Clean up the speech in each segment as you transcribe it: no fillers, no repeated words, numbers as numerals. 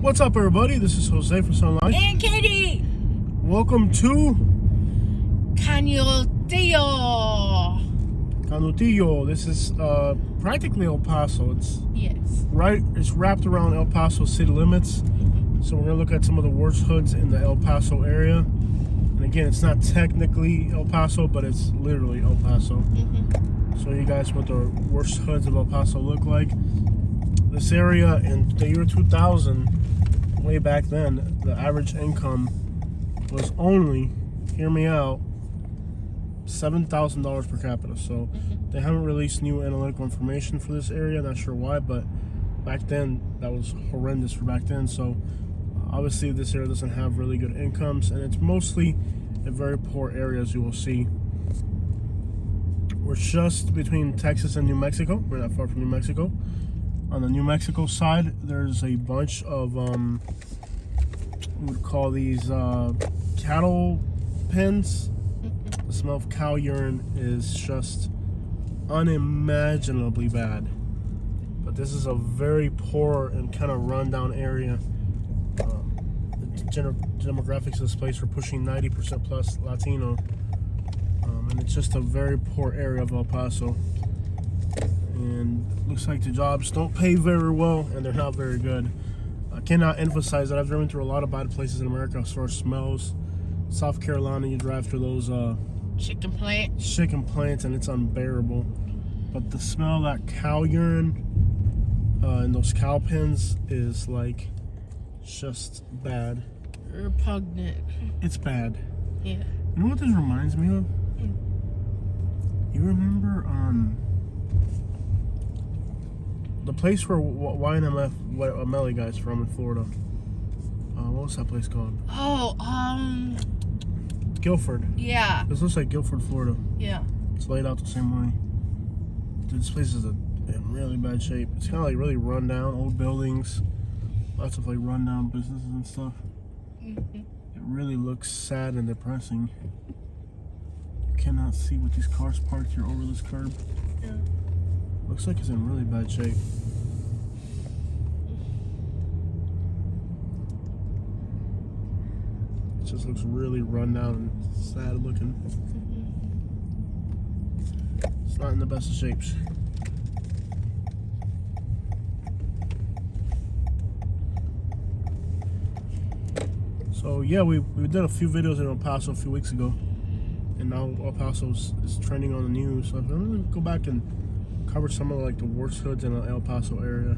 What's up, everybody? This is Jose from Sun Life. And Katie! Welcome to Canutillo! Canutillo. This is practically El Paso. It's wrapped around El Paso city limits. So we're gonna look at some of the worst hoods in the El Paso area. And again, it's not technically El Paso, but it's literally El Paso. So you guys, what the worst hoods of El Paso look like. This area in the year 2000, way back then, the average income was only, hear me out, $7,000 per capita. So they haven't released new analytical information for this area. Not sure why, but back then that was horrendous for back then. So obviously this area doesn't have really good incomes, and it's mostly in very poor areas. You will see we're just between Texas and New Mexico. We're not far from New Mexico. On the New Mexico side, there's a bunch of we would call these cattle pens. The smell of cow urine is just unimaginably bad. But this is a very poor and kind of rundown area. The demographics of this place are pushing 90% plus Latino. And it's just a very poor area of El Paso. And looks like the jobs don't pay very well, and they're not very good. I cannot emphasize that. I've driven through a lot of bad places in America as far as smells. South Carolina, you drive through those chicken plants, and it's unbearable. But the smell of that cow urine and those cow pens is like just bad. Repugnant. It's bad. Yeah. You know what this reminds me of? You remember the place where YNMF, Melly guy's from in Florida? What was that place called? Oh, Guilford. Yeah. This looks like Guilford, Florida. Yeah. It's laid out the same way. Dude, this place is in really bad shape. It's kind of like really run down, old buildings, lots of like run down businesses and stuff. It really looks sad and depressing. You cannot see with these cars parked here over this curb. Yeah. Looks like it's in really bad shape. It just looks really run down and sad looking. It's not in the best of shapes. So yeah, we did a few videos in El Paso a few weeks ago, and now El Paso is trending on the news. So I'm gonna go back and cover some of like the worst hoods in the El Paso area.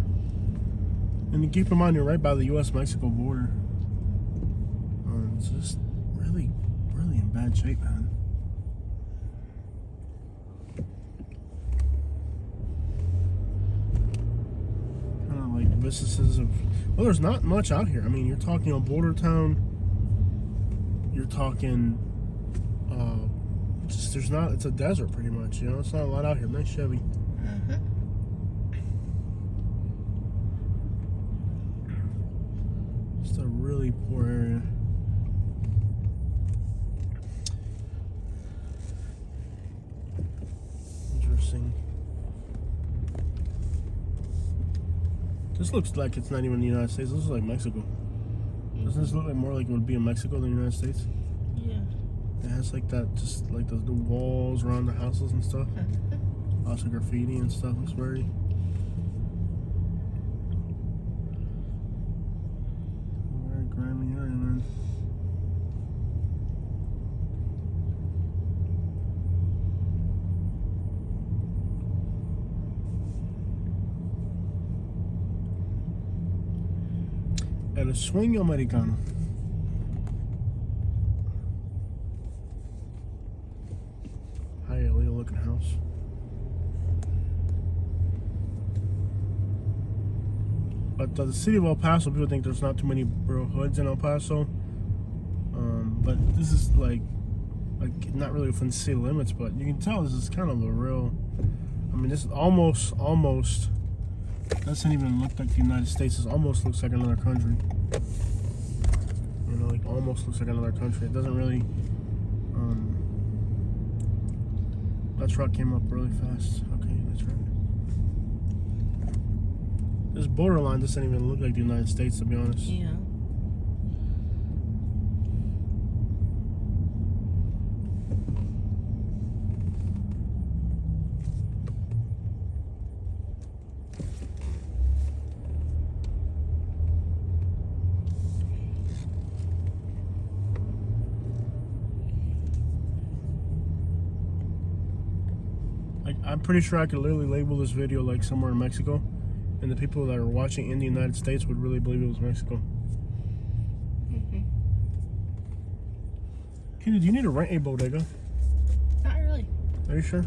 And to keep in mind, you're right by the U.S.-Mexico border. It's just really, really in bad shape, man. Kind of like businesses of, well, there's not much out here. I mean, you're talking a border town. You're talking, just there's not. It's a desert pretty much. You know, it's not a lot out here. Nice Chevy. Just a really poor area. Interesting. This looks like it's not even the United States. This looks like Mexico. Doesn't this look like more like it would be in Mexico than the United States? Yeah. It has like that, just like the walls around the houses and stuff. Lots of graffiti and stuff. Looks very. Very grimy area, man. El sueño americano. Highly looking house. But the city of El Paso, people think there's not too many real hoods in El Paso. But this is like not really within city limits, but you can tell this is kind of a real. I mean, this is almost. Doesn't even look like the United States. It almost looks like another country. You know, like almost looks like another country. It doesn't really. That truck came up really fast. Okay, that's right. This borderline doesn't even look like the United States, to be honest. Yeah. I'm pretty sure I could literally label this video like somewhere in Mexico, and the people that are watching in the United States would really believe it was Mexico. Kenny, do you need to rent a bodega? Not really. Are you sure?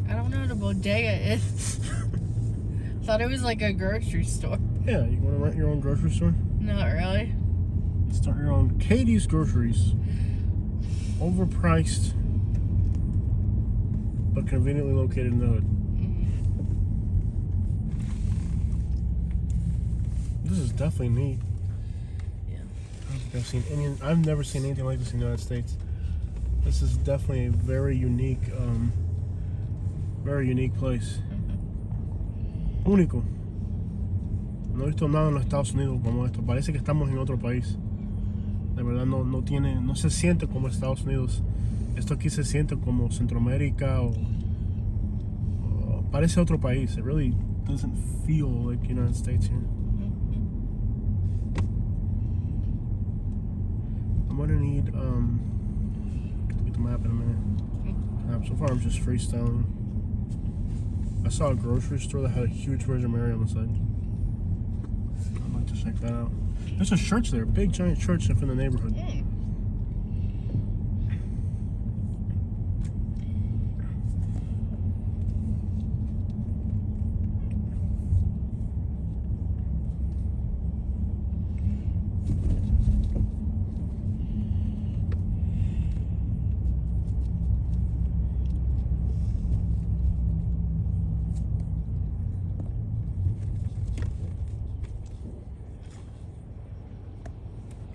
I don't know what a bodega is. Thought it was like a grocery store. Yeah, you want to rent your own grocery store? Not really. Start your own Katie's Groceries. Overpriced, but conveniently located in the hood. This is definitely neat. Yeah. I've never seen anything like this in the United States. This is definitely a very unique place. Único. No he visto nada en los Estados Unidos como esto. Parece que estamos en otro país. De verdad no se siente como Estados Unidos. Esto aquí se siente como Centroamérica o parece otro país. It really doesn't feel like the United States here. I'm gonna need get the map in a minute. So far I'm just freestyling. I saw a grocery store that had a huge Virgin Mary on the side. I'd like to check that out. There's a church there, a big giant church up in the neighborhood.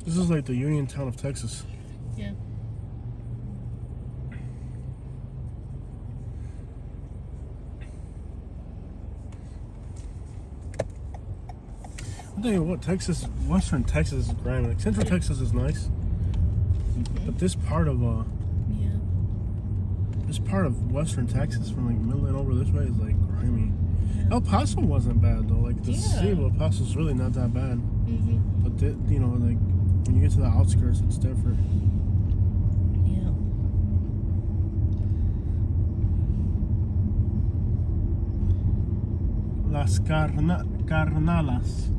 This is like the Union Town of Texas. Yeah. I'll tell you what, Western Texas is grimy. Like Central Texas is nice, but this part of Western Texas, from like Midland over this way, is like grimy. Yeah. El Paso wasn't bad though. Like the city of El Paso is really not that bad. But like when you get to the outskirts, it's different. Yeah. Las Carnalas.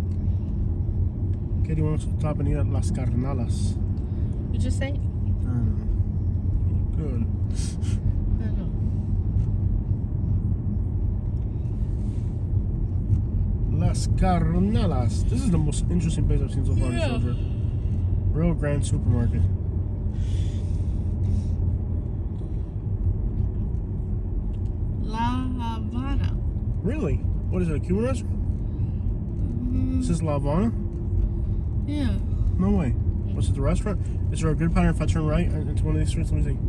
Katie wants to stop and eat at Las Carnalas. You just say? I don't know. Good. I don't know. Las Carnalas. This is the most interesting place I've seen so far in this road trip. Real grand supermarket. La Habana. Really? What is it, a Cuban restaurant? Is this La Habana? Yeah. No way. What's it, the restaurant? Is there a good pattern if I turn right into one of these streets? Let me see.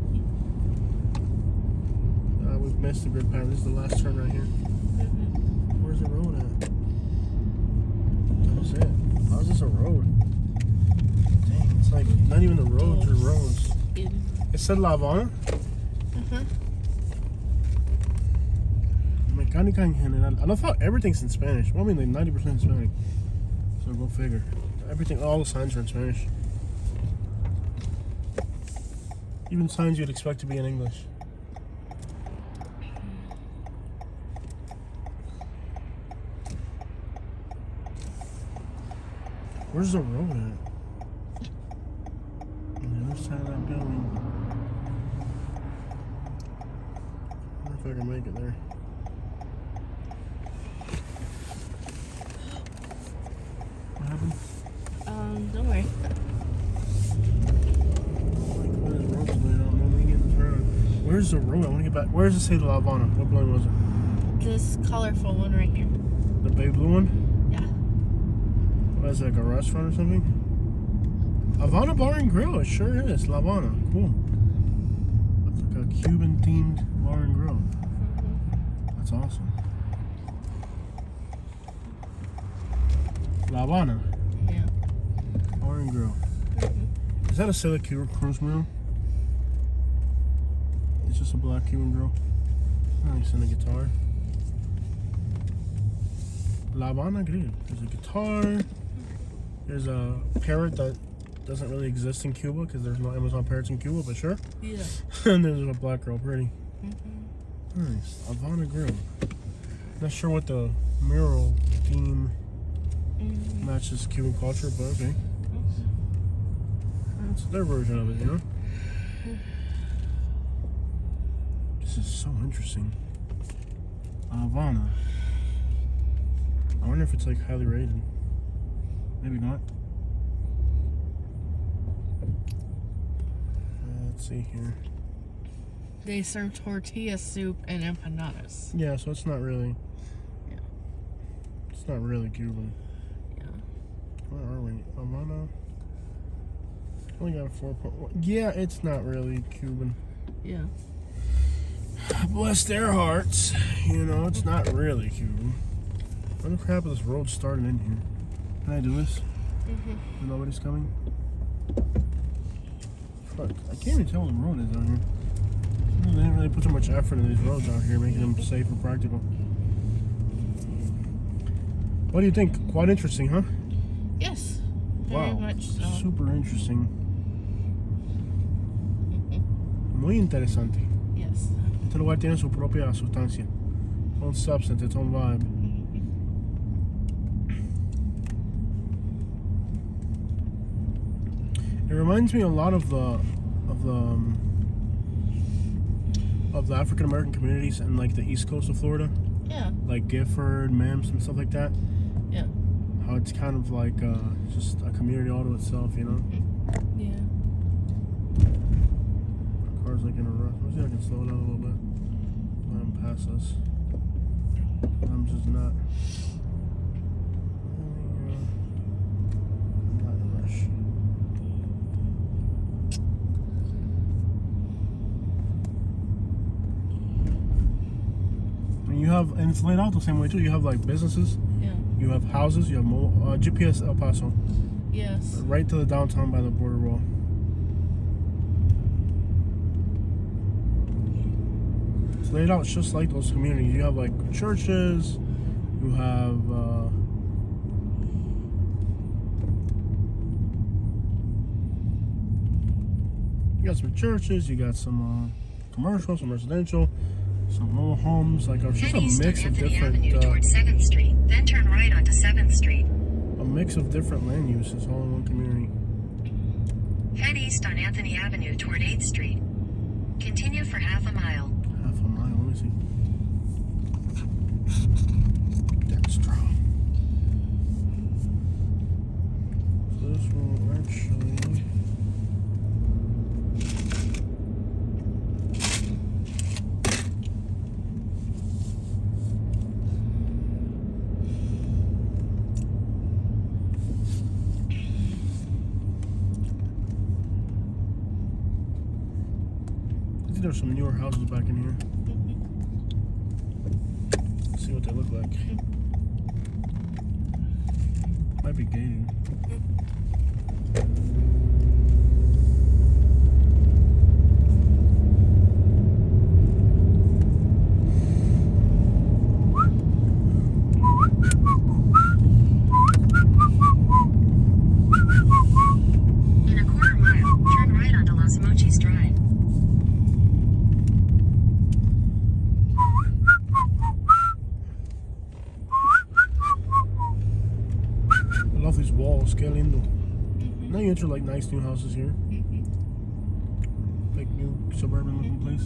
We've missed the grid pattern. This is the last turn right here. Where's the road at? That was it. How's this a road? Dang, it's like not even the roads or roads. It said La Habana? Mecánica en general. I love how everything's in Spanish. Well, I mean, like 90% Hispanic. So go figure. Everything, all the signs are in Spanish. Even signs you'd expect to be in English. Where's the road at? On the other side of that building. I wonder if I can make it there. What happened? Don't worry. Where's the road? I want to get back. Where does it say La Habana? What building was it? This colorful one right here. The big blue one? Yeah. What is it, like a restaurant or something? Havana Bar and Grill. It sure is. La Habana. Cool. It's like a Cuban themed bar and grill. That's awesome. La Habana. Yeah. Bar and Grill. Is that a Sailor Cruise Grill? It's just a black Cuban grill. Nice, and a guitar. La Habana Grill. There's a guitar. There's a parrot that doesn't really exist in Cuba because there's no Amazon parrots in Cuba, but sure. Yeah. And there's a black girl, pretty. Nice. Havana Grill. Not sure what the mural theme matches Cuban culture, but okay. It's their version of it, you know? This is so interesting. Havana. I wonder if it's like highly rated. Maybe not. Let's see here. They serve tortilla soup and empanadas. Yeah, so it's not really. Yeah. It's not really Cuban. Yeah. Where are we? Havana. Only got a 4.1. Yeah, it's not really Cuban. Yeah. Bless their hearts. You know, it's not really Cuban. Where the crap is this road starting in here? Can I do this? Nobody's coming? Fuck. I can't even tell what the road is out here. They didn't really put too much effort in these roads out here, making them safe and practical. What do you think? Quite interesting, huh? Yes. Very Wow. much so. Super interesting. Muy interesante. Yes. Este lugar tiene su propia sustancia. Its own substance, its own vibe. It reminds me a lot of the African American communities in like the east coast of Florida, Yeah. like Gifford, Mims, and stuff like that. Yeah. How it's kind of like just a community all to itself, you know. Yeah. The car's like in a rush. Let's see if I can slow it down a little bit. Let him pass us. I'm just not. I'm not in a rush. And you have, and it's laid out the same way too. You have like businesses, Yeah. you have houses, you have GPS El Paso, Yes. right to the downtown by the border wall. It's laid out just like those communities. You have like churches, you have you got some churches, you got some commercial, some residential, some mobile homes, like it's just a mix of different towards 7th Street, then turn right onto 7th Street. a mix of different land uses all in one community. Head east on Anthony Avenue toward 8th Street. Continue for half a mile. Half a mile, let me see. That's strong. So this will actually. I think there's some newer houses back in here. Let's see what they look like. Might be gated. In a quarter mile, turn right onto Los Mochis Drive. I love these walls, que lindo. Now you enter like nice new houses here. Like new suburban looking place.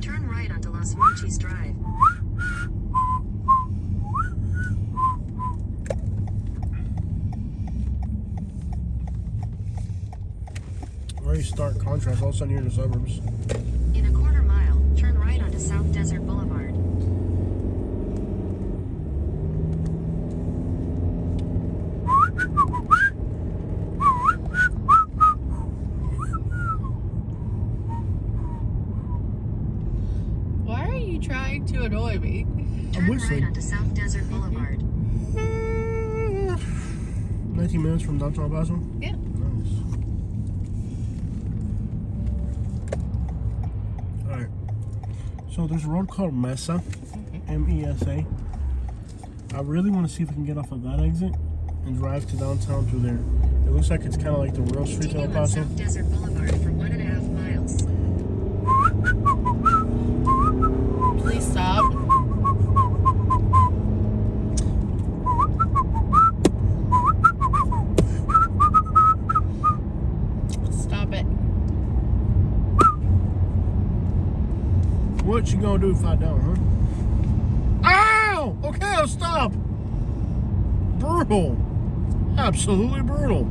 Turn right onto Los Mochis Drive. Very stark contrast, all of a sudden you're in the suburbs. In a quarter mile, turn right onto South Desert Boulevard. trying to annoy me. I'm Turn whistling. right onto South Desert Boulevard. 19 minutes from downtown Paso. Yeah. Nice. Alright. So there's a road called Mesa. M-E-S-A. I really want to see if we can get off of that exit and drive to downtown through there. It looks like it's kind of like the real streets of El Continue on Paso. South Desert Boulevard for 1.5 miles. Please stop. Stop it. What you gonna do if I don't, huh? Ow! Okay, I'll stop. Brutal. Absolutely brutal.